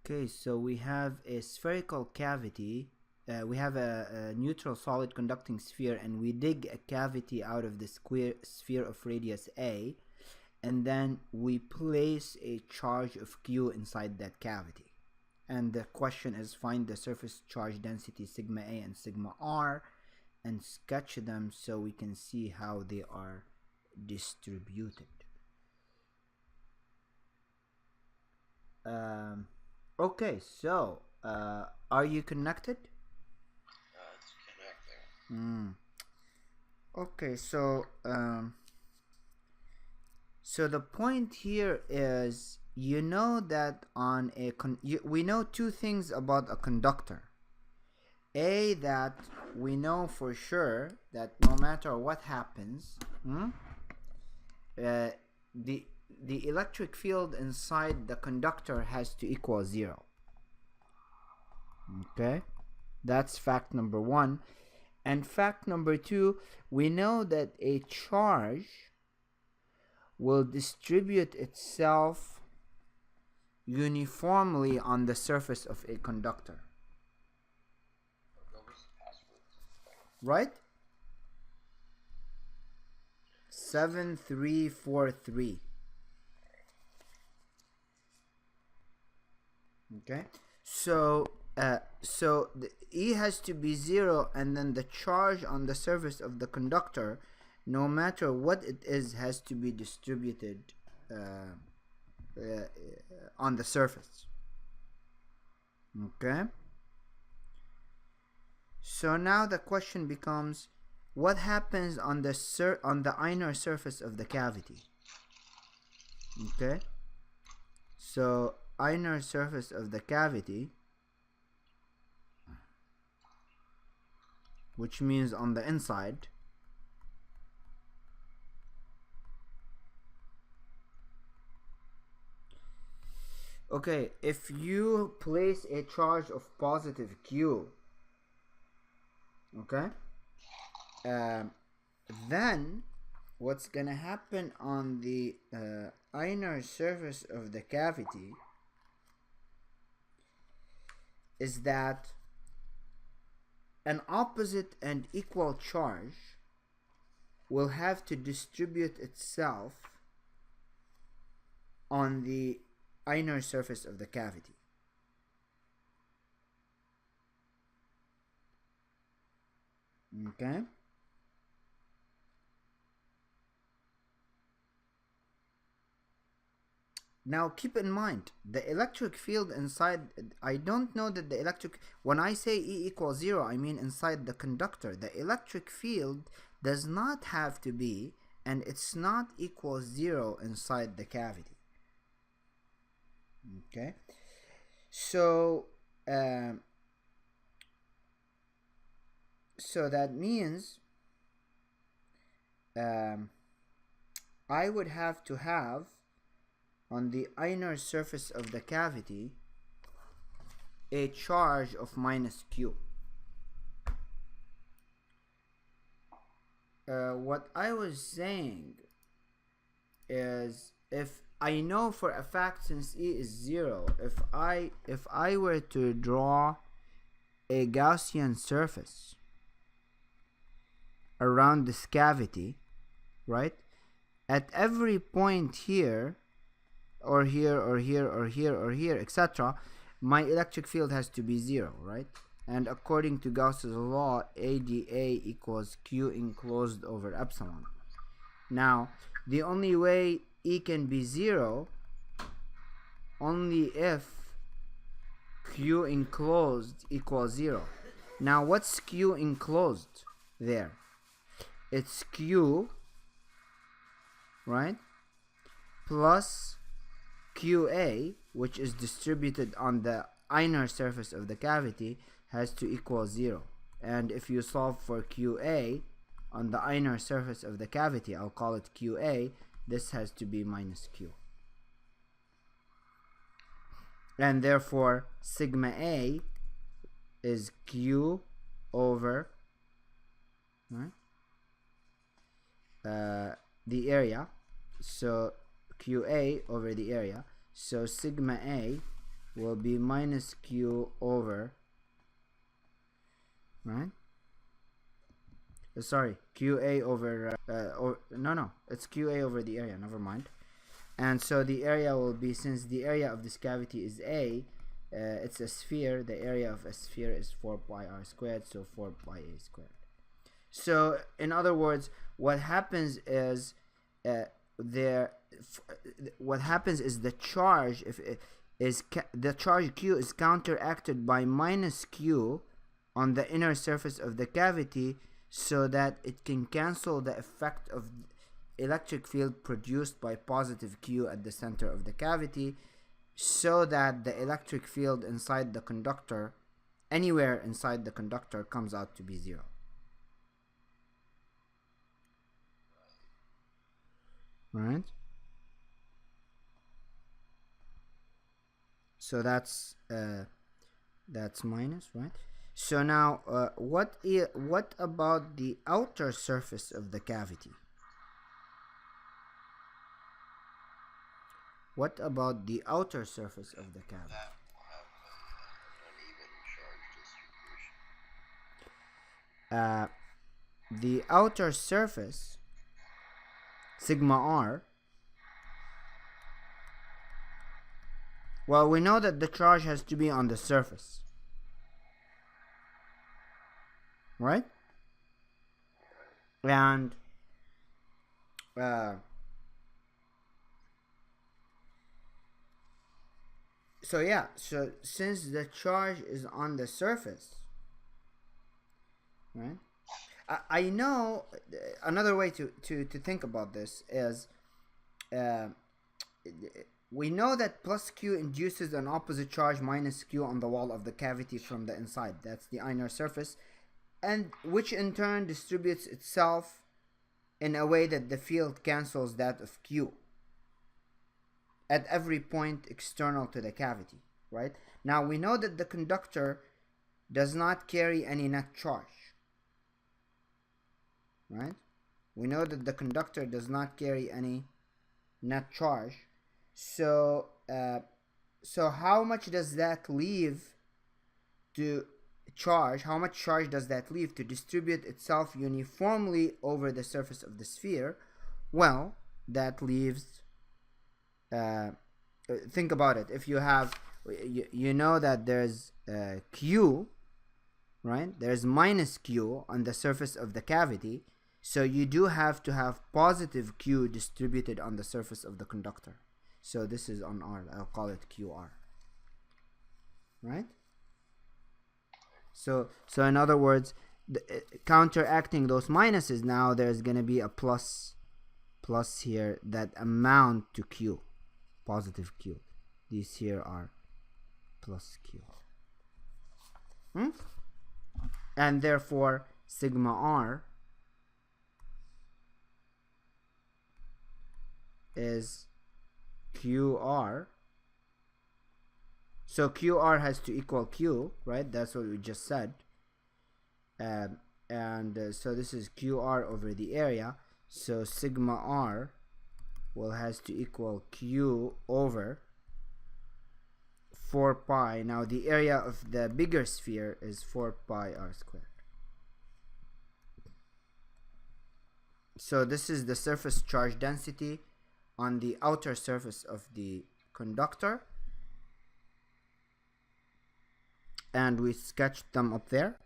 Okay, so we have a spherical cavity. We have a neutral solid conducting sphere, and we dig a cavity out of the sphere of radius a, and then we place a charge of q inside that cavity. And the question is, find the surface charge density sigma a and sigma r, and sketch them so we can see how they are distributed. Okay, so are you connected? It's connecting. Okay, so so the point here is, you know that on a we know two things about a conductor. A, that we know for sure that no matter what happens, the electric field inside the conductor has to equal 0. Okay, that's fact number one. And fact number two, we know that a charge will distribute itself uniformly on the surface of a conductor. Right? 7343. Okay, so the E has to be 0, and then the charge on the surface of the conductor, no matter what it is, has to be distributed on the surface. Okay, so now the question becomes, what happens on the inner surface of the cavity? Okay, so inner surface of the cavity, which means on the inside, okay, if you place a charge of positive q, okay, then what's gonna happen on the inner surface of the cavity is that an opposite and equal charge will have to distribute itself on the inner surface of the cavity. Okay, now keep in mind the electric field inside, I don't know that the electric, when I say E equals 0, I mean inside the conductor. The electric field does not have to be, and it's not equal 0 inside the cavity. Okay, so so that means I would have to have on the inner surface of the cavity a charge of minus q. What I was saying is, if I know for a fact, since E is 0, if I were to draw a Gaussian surface around this cavity, right, at every point here, or here, or here, or here, or here, etc., my electric field has to be 0, right? And according to Gauss's law, AdA equals Q enclosed over epsilon. Now, the only way E can be 0 only if Q enclosed equals 0. Now, what's Q enclosed there? It's Q, right, plus QA, which is distributed on the inner surface of the cavity, has to equal 0. And if you solve for QA on the inner surface of the cavity, I'll call it QA, this has to be minus Q. And therefore, sigma A is Q over, right, the area, so QA over the area, so sigma A will be minus q over, right? Sorry, qa over or no, it's qa over the area, never mind. And so the area will be, since the area of this cavity is a, it's a sphere, the area of a sphere is 4 pi r squared, so 4 pi a squared. So in other words, what happens is what happens is the charge the charge q is counteracted by minus q on the inner surface of the cavity, so that it can cancel the effect of electric field produced by positive q at the center of the cavity, so that the electric field inside the conductor, anywhere inside the conductor, comes out to be 0. Right? So that's minus, right? So now what about the outer surface of the cavity? What about the outer surface of the cavity? That will have an uneven charge distribution. The outer surface, sigma r, well, we know that the charge has to be on the surface, right? And so yeah, so since the charge is on the surface, right? I know another way to think about this is we know that plus q induces an opposite charge minus q on the wall of the cavity from the inside. That's the inner surface, and which in turn distributes itself in a way that the field cancels that of q at every point external to the cavity, right? Now we know that the conductor does not carry any net charge, right? We know that the conductor does not carry any net charge. So so how much does that leave to charge? How much charge does that leave to distribute itself uniformly over the surface of the sphere? Well, that leaves think about it. If you have, you know that there's q, right? There's minus q on the surface of the cavity, so you do have to have positive q distributed on the surface of the conductor. So this is on r, I'll call it qr, right? So in other words, counteracting those minuses, now there's going to be a plus here that amount to q, positive q. These here are plus q. And therefore sigma r is qr. So qr has to equal q, right? That's what we just said. So this is qr over the area. So sigma r will has to equal q over 4 pi. Now the area of the bigger sphere is 4 pi r squared. So this is the surface charge density on the outer surface of the conductor, and we sketched them up there,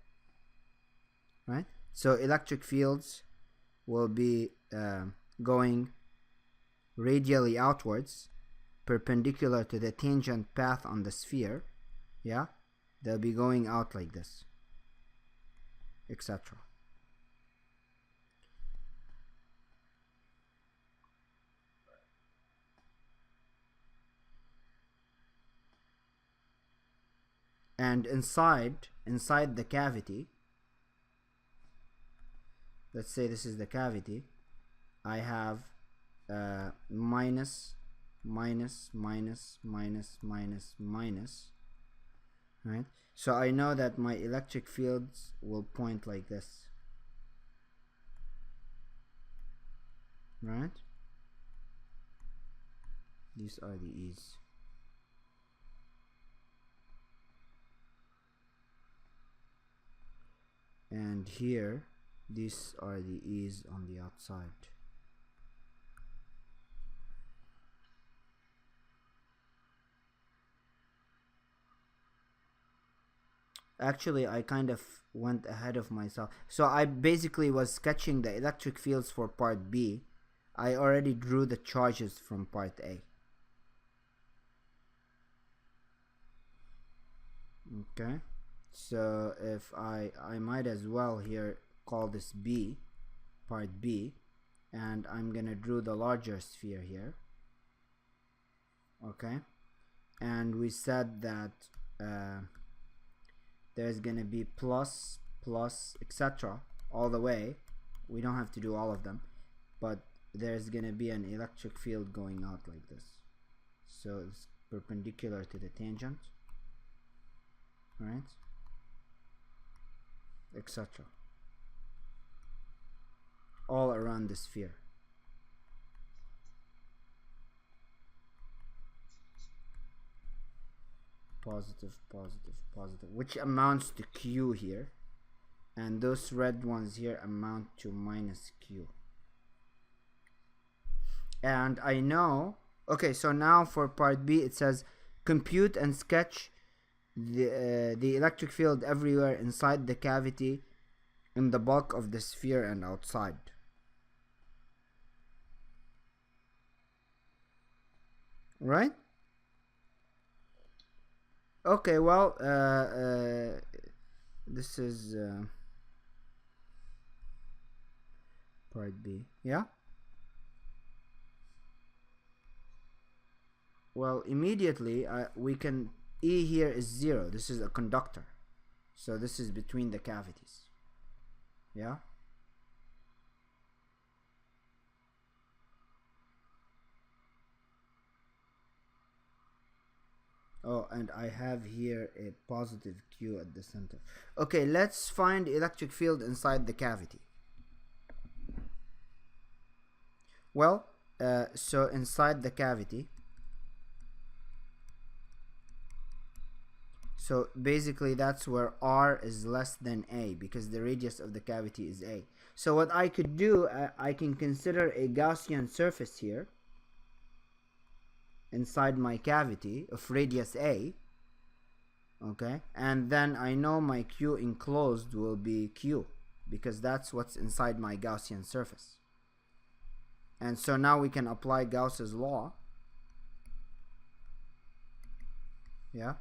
right? So electric fields will be going radially outwards, perpendicular to the tangent path on the sphere. Yeah, they'll be going out like this, etc. And inside the cavity, let's say this is the cavity, I have minus, minus, minus, minus, minus, minus, right? So I know that my electric fields will point like this, right? These are the E's. and here these are the e's on the outside. Actually, I kind of went ahead of myself. So I basically was sketching the electric fields for part B. I already drew the charges from part A. Okay, so if I might as well here call this B, part B, and I'm gonna draw the larger sphere here. Okay, and we said that there's gonna be plus, etc. all the way. We don't have to do all of them, but there's gonna be an electric field going out like this. So it's perpendicular to the tangent, right? Etc. all around the sphere. Positive, positive, positive, which amounts to Q here, and those red ones here amount to minus Q. And I know, okay, so now for part B it says compute and sketch the electric field everywhere inside the cavity, in the bulk of the sphere, and outside. Right? Okay, well, this is part B. Yeah? Well, immediately we can, E here is 0. This is a conductor. So this is between the cavities. Yeah? Oh, and I have here a positive Q at the center. Okay, let's find electric field inside the cavity. Well, so inside the cavity, so basically that's where R is less than A, because the radius of the cavity is A. So what I could do, I can consider a Gaussian surface here inside my cavity of radius A, okay, and then I know my Q enclosed will be Q, because that's what's inside my Gaussian surface. And so now we can apply Gauss's law, yeah,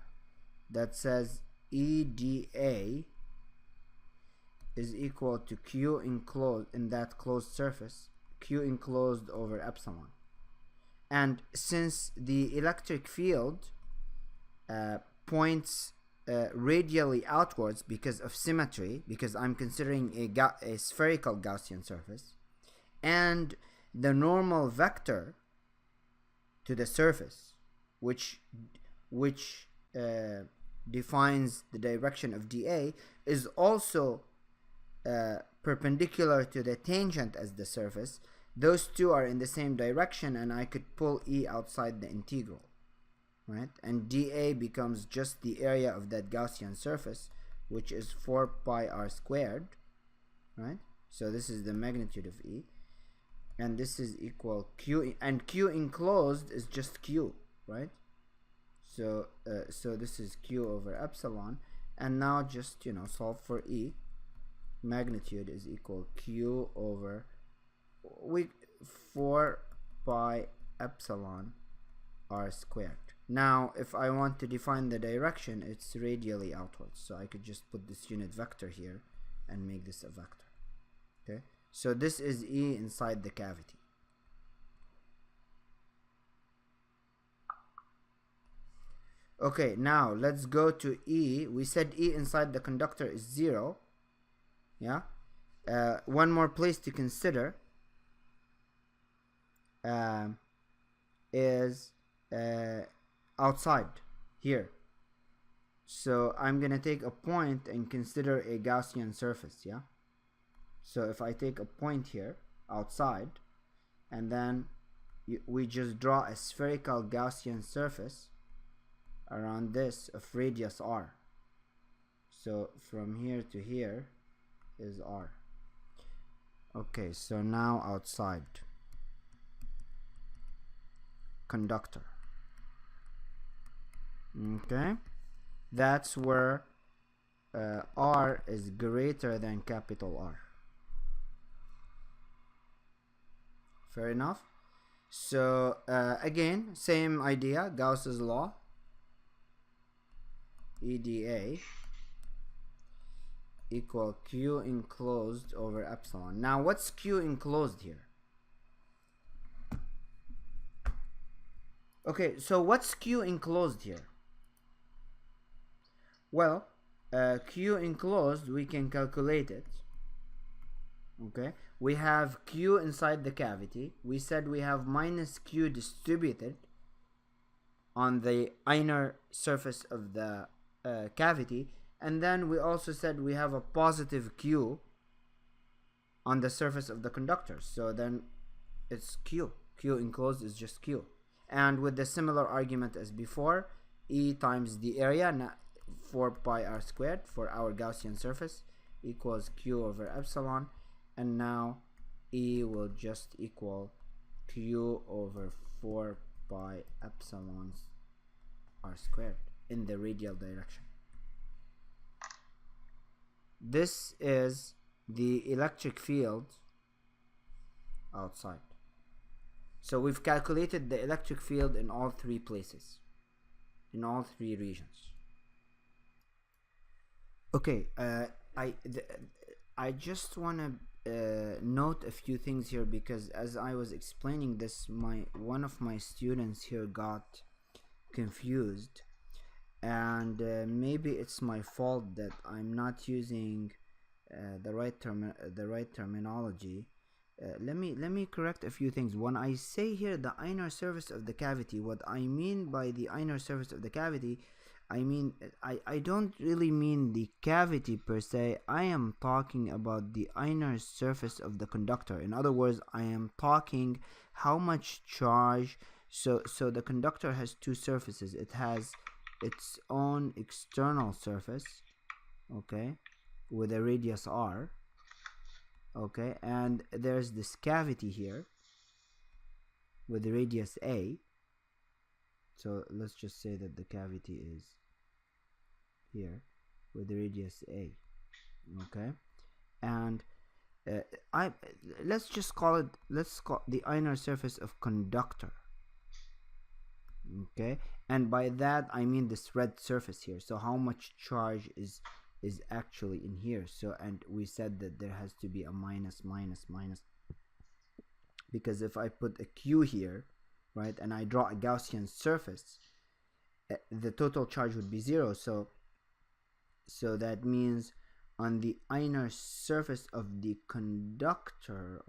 that says EdA is equal to Q enclosed in that closed surface, Q enclosed over epsilon. And since the electric field points radially outwards because of symmetry, because I'm considering a spherical Gaussian surface, and the normal vector to the surface, which defines the direction of dA, is also perpendicular to the tangent as the surface. Those two are in the same direction, and I could pull E outside the integral, right? And dA becomes just the area of that Gaussian surface, which is 4 pi r squared, right? So this is the magnitude of E, and this is equal Q, and Q enclosed is just Q, right? So so this is Q over epsilon, and now just, you know, solve for E. Magnitude is equal Q over 4 pi epsilon r squared. Now if I want to define the direction, it's radially outwards, so I could just put this unit vector here and make this a vector. Okay, so this is E inside the cavity. Okay, now let's go to E. We said E inside the conductor is 0. Yeah, one more place to consider is outside here. So I'm gonna take a point and consider a Gaussian surface. Yeah, so if I take a point here outside, and then we just draw a spherical Gaussian surface around this of radius r. So from here to here is R. Okay, so now outside conductor. Okay, that's where R is greater than capital R. Fair enough. So again, same idea, Gauss's law, EDA equal Q enclosed over epsilon. Now what's Q enclosed here? Okay, so what's Q enclosed here? Well, Q enclosed, we can calculate it. Okay, we have Q inside the cavity. We said we have minus Q distributed on the inner surface of the cavity, and then we also said we have a positive Q on the surface of the conductor. So then it's Q. Q enclosed is just Q. And with the similar argument as before, E times the area, 4 pi r squared for our Gaussian surface, equals Q over epsilon. And now E will just equal Q over 4 pi epsilon r squared in the radial direction. This is the electric field outside. So we've calculated the electric field in all three places, in all three regions. Okay, I just want to note a few things here, because as I was explaining this, one of my students here got confused, and maybe it's my fault that I'm not using the right terminology. Let me correct a few things. When I say here the inner surface of the cavity, what I mean by the inner surface of the cavity, I don't really mean the cavity per se. I am talking about the inner surface of the conductor. In other words, I am talking how much charge. So the conductor has two surfaces. It has its own external surface, okay, with a radius r, okay, and there's this cavity here with the radius a. So let's just say that the cavity is here with the radius a, okay, and let's call the inner surface of conductor, okay, and by that I mean this red surface here. So how much charge is actually in here? So, and we said that there has to be a minus, because if I put a Q here, right, and I draw a Gaussian surface, the total charge would be 0. So that means on the inner surface of the conductor,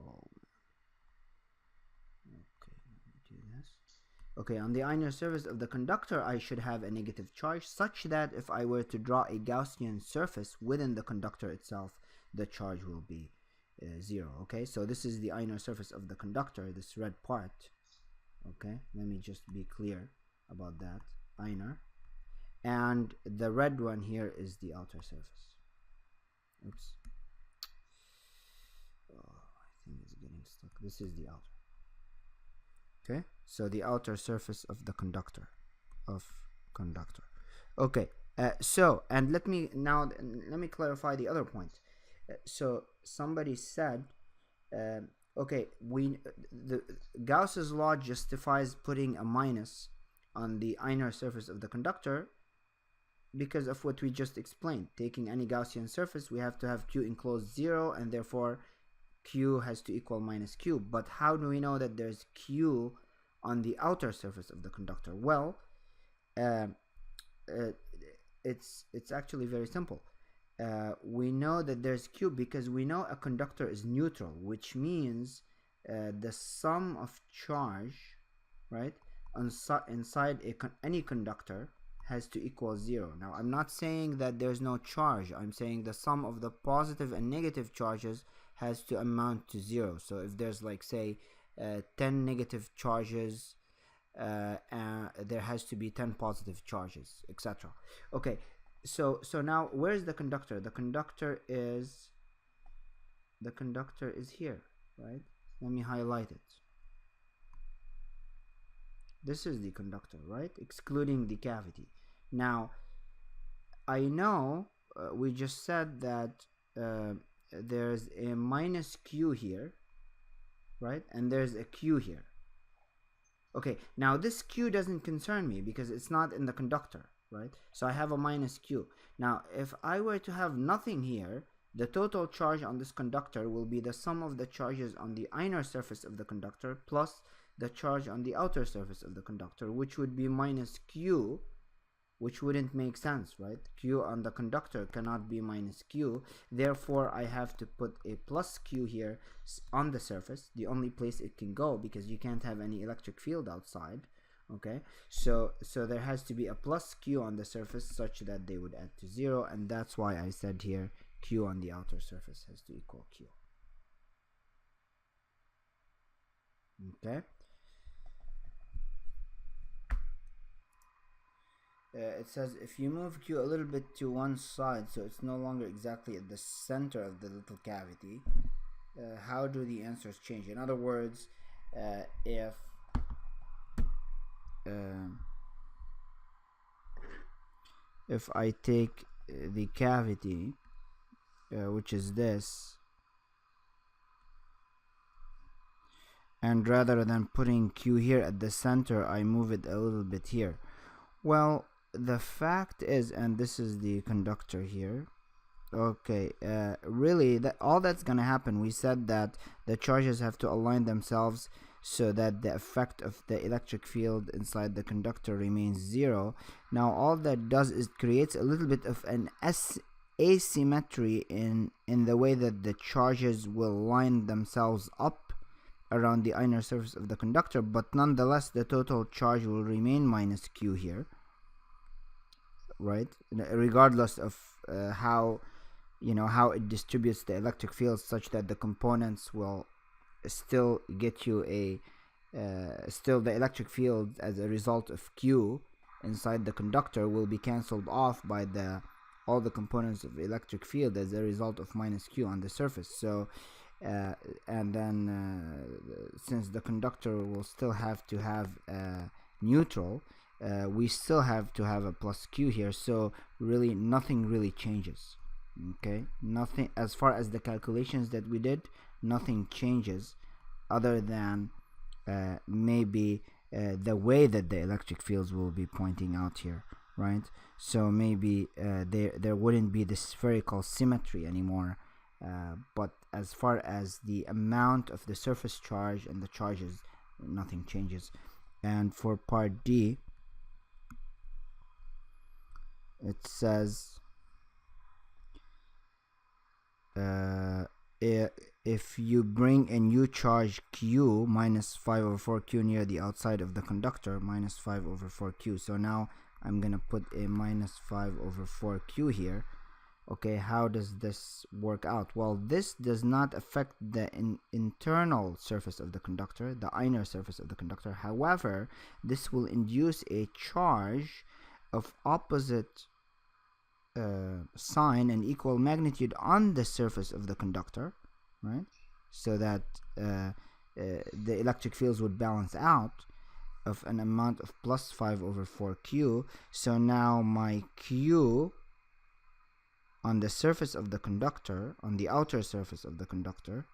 okay, on the inner surface of the conductor, I should have a negative charge, such that if I were to draw a Gaussian surface within the conductor itself, the charge will be 0. Okay, so this is the inner surface of the conductor, this red part. Okay, let me just be clear about that. Inner, and the red one here is the outer surface. Oops. Oh, I think it's getting stuck. This is the outer. Okay, so the outer surface of the conductor, okay, so, and let me clarify the other point. So somebody said, okay, the Gauss's law justifies putting a minus on the inner surface of the conductor because of what we just explained. Taking any Gaussian surface, we have to have Q enclosed 0, and therefore Q has to equal minus Q. But how do we know that there's Q on the outer surface of the conductor? Well, it's actually very simple. We know that there's Q because we know a conductor is neutral, which means the sum of charge, right, inside any conductor has to equal 0. Now, I'm not saying that there's no charge. I'm saying the sum of the positive and negative charges has to amount to 0. So if there's, like, say 10 negative charges, there has to be 10 positive charges, etc. Okay, so now where's the conductor? The conductor is the conductor is here, right? Let me highlight it. This is the conductor, right? Excluding the cavity. Now, I know we just said that there's a minus q here, right? And there's a q here. Okay, now this q doesn't concern me because it's not in the conductor, right? So I have a minus q. Now, if I were to have nothing here, the total charge on this conductor will be the sum of the charges on the inner surface of the conductor plus the charge on the outer surface of the conductor, which would be minus q, which wouldn't make sense, right? Q on the conductor cannot be minus q. Therefore, I have to put a plus q here on the surface, the only place it can go, because you can't have any electric field outside. Okay, so there has to be a plus q on the surface such that they would add to 0, and that's why I said here q on the outer surface has to equal q. Okay. It says if you move q a little bit to one side so it's no longer exactly at the center of the little cavity, how do the answers change? In other words, if I take the cavity, which is this, and rather than putting q here at the center, I move it a little bit here. Well, the fact is, and this is the conductor here, okay, really that all that's gonna happen, we said that the charges have to align themselves so that the effect of the electric field inside the conductor remains 0. Now all that does is creates a little bit of an asymmetry in the way that the charges will line themselves up around the inner surface of the conductor, but nonetheless the total charge will remain minus q here, right? Regardless of how it distributes the electric field, such that the components will still get you a still the electric field as a result of q inside the conductor will be cancelled off by all the components of electric field as a result of minus q on the surface. So and then since the conductor will still have to have neutral, we still have to have a plus q here, so really nothing really changes. Okay, nothing as far as the calculations that we did, nothing changes other than maybe the way that the electric fields will be pointing out here, right? So maybe there wouldn't be the spherical symmetry anymore, but as far as the amount of the surface charge and the charges, nothing changes. And for part D, it says if you bring a new charge q minus 5 over 4q near the outside of the conductor, minus 5 over 4q. So now I'm gonna put a minus 5 over 4q here. Okay, how does this work out? Well, this does not affect the internal surface of the conductor, the inner surface of the conductor. However, this will induce a charge of opposite sign and equal magnitude on the surface of the conductor, right? So that the electric fields would balance out of an amount of plus 5 over 4q. So now my q on the surface of the conductor, on the outer surface of the conductor,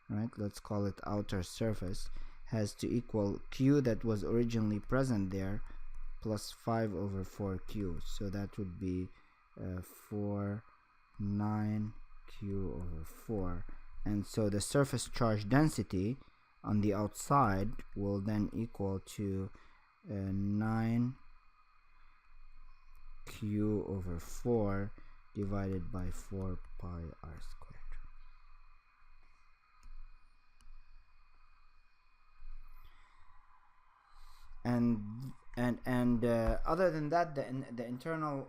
right, let's call it outer surface, has to equal q that was originally present there plus 5 over 4q. So that would be 4 9 q over 4, and so the surface charge density on the outside will then equal to 9 q over 4 divided by 4 pi r squared. And other than that, the internal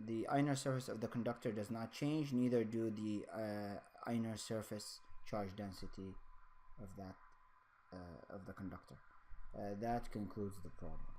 the inner surface of the conductor does not change, neither do the inner surface charge density of that of the conductor. That concludes the problem.